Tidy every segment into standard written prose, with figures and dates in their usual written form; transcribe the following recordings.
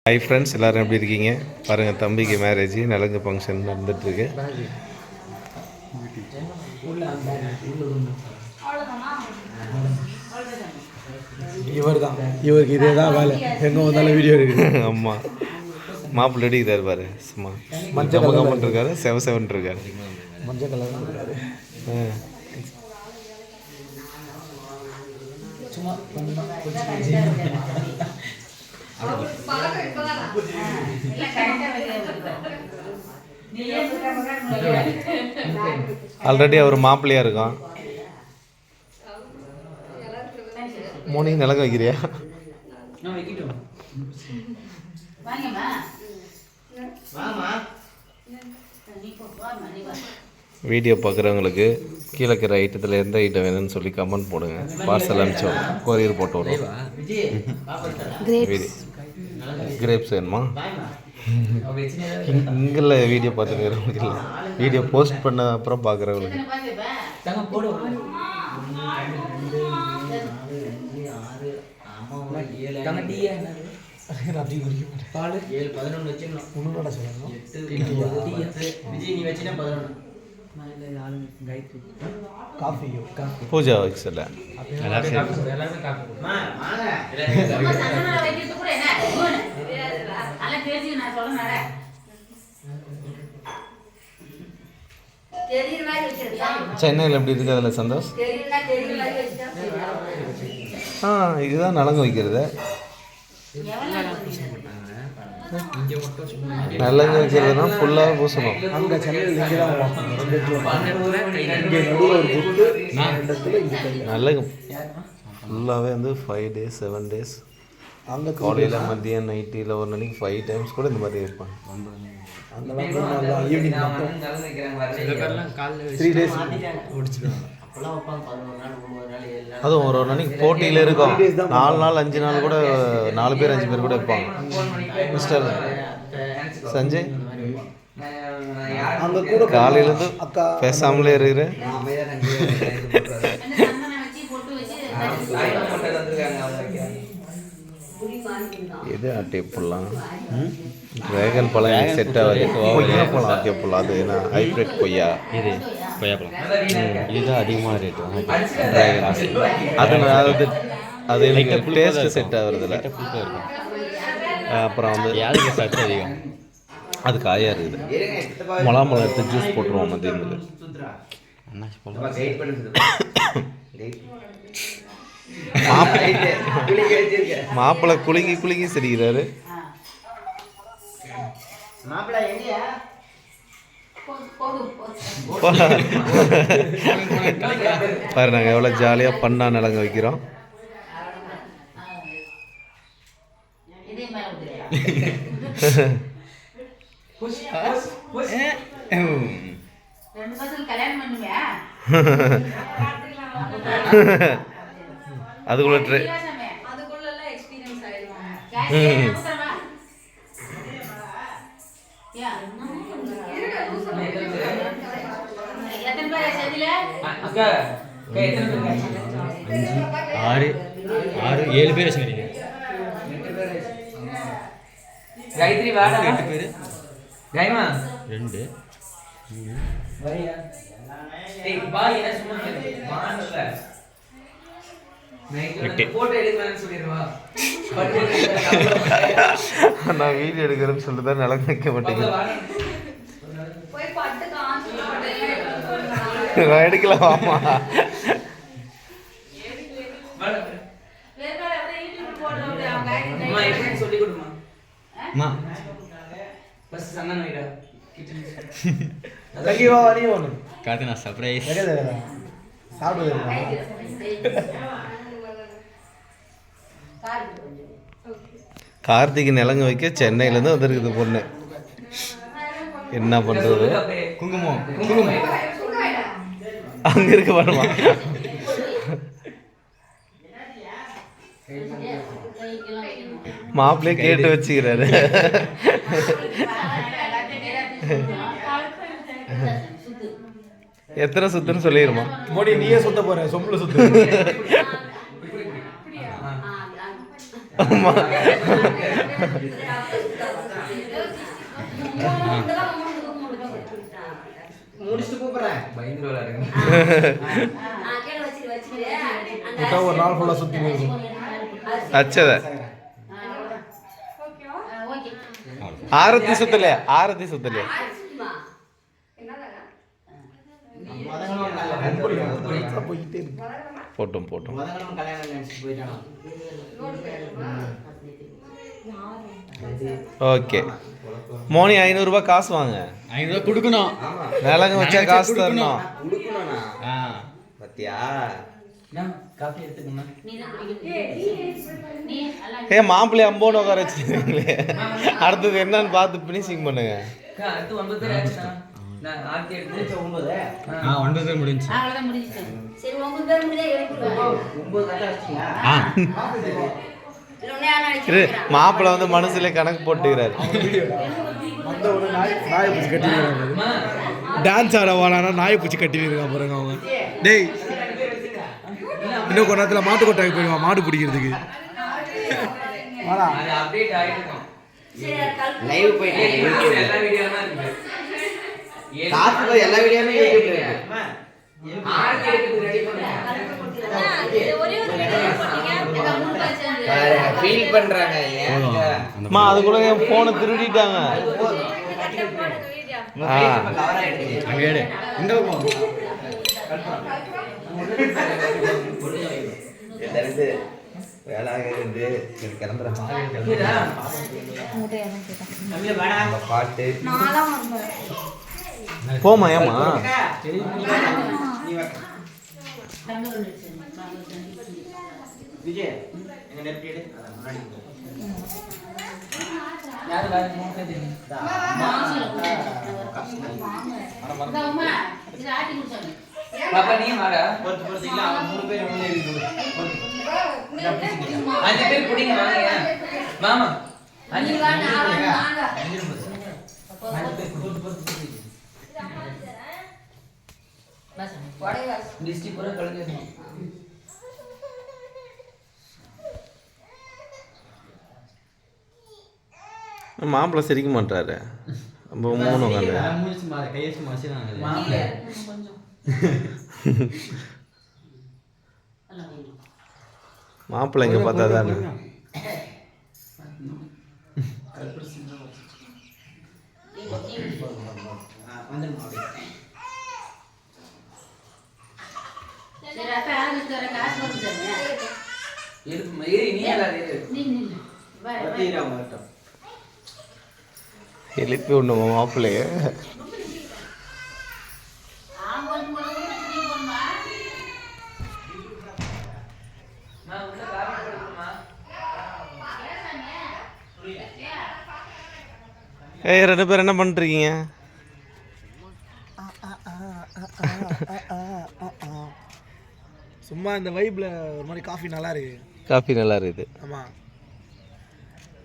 Hi friends, எல்லோரும் எப்படி இருக்கீங்க? பாருங்கள், தம்பிக்கு மேரேஜ் நலங்கு ஃபங்க்ஷன் நடந்துகிட்ருக்கு. இவருக்கு இதே தான் வேலை, எங்கே வந்தாலும் வீடியோ இருக்குது. ஆமாம், மாப்பிள்ளை அடிக்கிறார் பாரு, சும்மா மஞ்சள் கம்மன் இருக்காரு, செவன் இருக்காரு, மஞ்சள் கலர் இருக்காரு. சும்மா ஆல்ரெடி அவர் மாப்பிள்ளையாக இருக்கான். மோர்னிங் நிலங்க வைக்கிறியா? வீடியோ பார்க்குறவங்களுக்கு கீழே இருக்கிற ஐட்டத்தில் எந்த ஐட்டம் வேணும்னு சொல்லி கமெண்ட் போடுங்க. பார்சல் அனுப்பிச்சோம், கொரியர் போட்டு விடுவோம். கிரேப்ஸ் வேணுமா? இங்கே வீடியோ பார்த்துக்கிறவங்களுக்கு இல்லை, வீடியோ போஸ்ட் பண்ண அப்புறம் பார்க்குறவங்களுக்கு. பூஜா வச்சுல சென்னையில் எப்படி இருக்குது அதில் சந்தோஷ்? இதுதான் நலங்கு வைக்கிறது. நலங்கு வைக்கிறதுனா ஃபுல்லாக பூசணும். அங்கே சென்னையில் நலங்கு ஃபுல்லாகவே வந்து 5 days 7 days. அங்கே காலையில் மதியம் நைட்டு இல்லை ஒரு நாளைக்கு 5 times கூட இந்த மாதிரி இருப்பாங்க. ஈவினிங் மட்டும் 3 days முடிச்சிடுவாங்க. அதுவும் ஒரு நாளைக்கு போட்டியில் இருக்கும். 4 நாள் 5 நாள் கூட 4 பேர் 5 பேர் கூட இருப்பாங்க. மிஸ்டர் சஞ்சய் அங்கே கூட காலையிலேருந்து பேசாமலே இருக்கிற எது டேப்புலாம் ட்ராகன் பழம் செட் ஆகுது. கொய்யா பழம் ஆக்கியப்பழம், அது என்ன ஹைப்ரிட் கொய்யா, இது கொய்யாப்பழம் இதுதான் அதிகமாக ரேட்டு. ட்ராகன் அது எனக்கு டேஸ்ட்டு செட் ஆகுறதில்ல. அப்புறம் வந்து யாருக்கு சத்து அதிகம், அது காயாக இருக்குது. மொளாம்பழம் எடுத்து ஜூஸ் போட்டுருவோம் மதியத்தில். மாப்பிள்ளை குலுங்கி குலுங்கி சிரிக்கிறாரு. பாரு, நாங்கள் எவ்வளோ ஜாலியாக பண்ணா நலங்க வைக்கிறோம். அதுக்குள்ள ஆறு 7 பேர் வச்சுக்கிறீங்க. गायत्री वाड़ा 8 பேர். गायमा 2 भैया एक बाय என்ன சொன்னீங்க மானல நான் போட்டோ எடுக்கலாம்னு சொல்லிடுவா. நான் வீடியோ எடுக்கிறேன்னு சொல்லிட்டு தான் நிலங்க வைக்க மாட்டேங்க. நான் எடுக்கலாம். ஆமா, சொல்லி கொடுமா அம்மா பஸ் சங்கன வைடா லக்கி வா நீ ஒன்னு காத்து நான் சர்ப்ரைஸ் சாப்பிடுது. கார்த்திக் நிலங்க வைக்க சென்னையிலேருந்து வந்திருக்குது பொண்ணு. என்ன பண்ணுறது? குங்குமம் அங்கே இருக்க வேணுமா? மாப்பிள்ளையே கேட்டு வச்சுக்கிறாரு. எத்தனை சுத்துன்னு சொல்லிடுமா? மோடி நீயே சுத்த போற, சொம்புல சுத்து. ஆமா முடிச்சுட்டு கூப்பிடுறேன். பயந்து விளையாடுங்க. விட்டா ஒரு நாள் ஃபுல்லாக சுற்றி இருக்கும். அச்சதை ஆரத்தி சுத்தலையா? ஆரத்தி சுத்தலையா? போயிட்டே இருக்கு. போட்டோம் போட்டோம். ஓகே மோனி 500 ரூபாய் காசு வாங்க. 500 கொடுக்கணும். விலங்கு வச்சா காசு தரணும். பத்தியா காஃபி எடுத்துக்கோங்க. ஏ மாப்பிள்ளை அம்போன்னு உட்கார வச்சுருக்கீங்களே. அடுத்தது என்னன்னு பார்த்து ஃபினிஷிங் பண்ணுங்க. அடுத்து 9 பேர் ஆச்சுண்ணா. நான் ஆர்த்தி எடுத்து 9. 9 பேர் முடிஞ்சு. அவ்வளவுதான் முடிஞ்சிச்சு. சரி 9 பேர் முடிஞ்சா இறங்கிடுவோம். 9 கட்ட வச்சிட்டீங்களா? மாப்பிள்ளை வந்து மனசுல கணக்கு போட்டுக்கிறாரு. அந்த ஒரு நாயை பூச்சி கட்டிக்கிறாங்க. டான்ஸ் ஆட வாடானா நாயை பூச்சி கட்டிருக்காங்க பாருங்க அவங்க. டேய் இன்னும் கொஞ்ச நேரத்தில் மாட்டு கொட்டாய்க்கு போயிடுவான் மாடு பிடிக்கிறதுக்கு. வாடா அது அப்டேட் ஆயிடும். லைவ் போயிட்டு எல்லா வீடியோமா இருக்கு. காசுல எல்லா வீடியோமே யூடியூப்ல இருக்கு. ஆர்த்தி எடுத்து ரெடி பண்ணுங்க. ஒரே ஒரு போட்டீங்க. அந்த மூணு பர்சன்ட் ஃபீல் பண்றாங்க. அம்மா அதுக்குள்ள என் போனை திருடிட்டாங்க. அங்க எடு. இந்த பக்கம். பாட்டு போமா ஏமா விஜய் எங்க நெட் எடு. யாரு வேற மூணு பேர் தெரியும். பாப்பா நீ வாடா. பொறுத்து இல்ல அவன் 3 பேர் உள்ளே இருக்கு. 5 பேர் புடிங்க வாங்க. மாமா 5 பேர் டிஸ்ட்ரிக்ட் பூரா கலந்து. மாப்பிள்ளை சிரிக்க மாட்டாரு. நம்ம 3 உட்காந்து முடிச்சு மாற கையெழுத்து மாசினாங்க. மாமா மாப்பிள்ளை இங்கே பார்த்தா தானே. எழுப்பி விடணுமா மாப்பிள்ளைய? ஏய் 2 பேர் என்ன பண்ணுறீங்க? சும்மா இந்த வைப்ல ஒரு மாதிரி காஃபி நல்லா இருக்கு. காஃபி நல்லா இருக்குது. ஆமா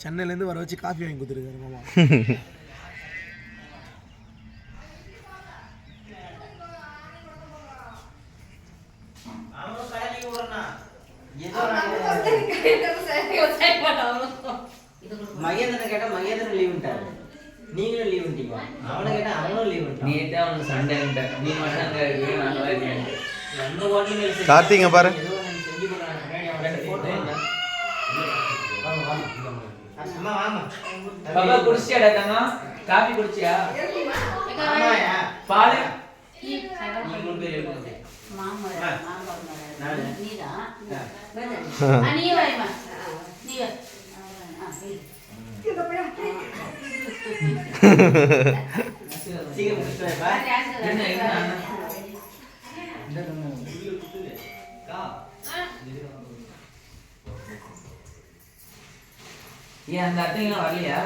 சென்னையிலேருந்து வர வச்சு காஃபி வாங்கி கொடுத்துருக்காரு மாமா. மகேந்திரன் கேட்டா மகேந்திரன் லீவ் விட்டாரு. நீங்களும் லீவ் விட்டீங்க. அவனை கேட்டா அவனும் லீவ் விட்டான். நீ தான் அவனுக்கு சண்டை விட்ட. நீ மட்டும் அங்க இருக்கு நான் வரேன். எந்த ஹோட்டலும் கார்த்திங்க பாரு. செஞ்சு போறாங்க. 2 போட்டோ என்ன? அம்மா வாமா. பாப்பா குடிச்சியாடா தங்கம்? காபி குடிச்சியா? ஆமாயா. பால் நீ 3 பேர் எடுக்கணும். மாமா நானு. நீதான் நீ வாய்மா நீ வா. சீக்கிரம் முடிச்சு வைப்பா. என்ன என்ன ஏன் அந்த அட்டைங்கெல்லாம் வரலையா?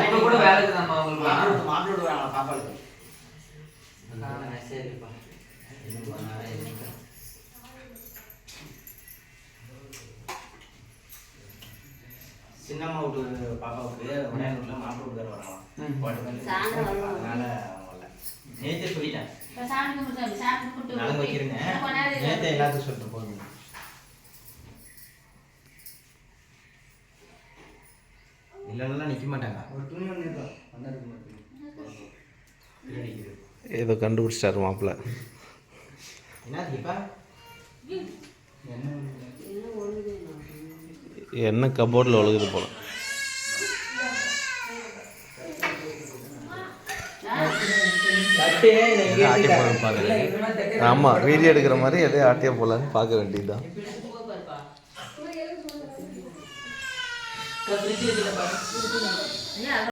இப்ப கூட வேலை இருக்குதாம்மா உங்களுக்கு? மாப்பிளோட வேணாம் பாப்பாளுக்கு. சரிப்பா. சின்னம்மா வீட்டு பாப்பாவுக்கு விநாயகர்ல மாப்பிள வீட்டுக்கார வரலாம். அதனால வரல. நேத்தே சொல்லிட்டேன். நாளைக்கு வைக்கிறேங்க. நேத்தே எல்லாத்தையும் சொல்லிட்டு போங்க. இல்லைன்னா நிற்க மாட்டாங்க. ஏதோ கண்டுபிடிச்சிட்டாரு மாப்பிள்ள. என்ன கபோர்டில் ஒழுகுது போல. ஆட்டி போய் பார்க்குறேன். ஆமாம், வீடியோ எடுக்கிற மாதிரி எதே ஆட்டியா போகலான்னு பார்க்க வேண்டியதுதான். ஃப்ரிட்ஜ் இருக்குல்ல பாரு.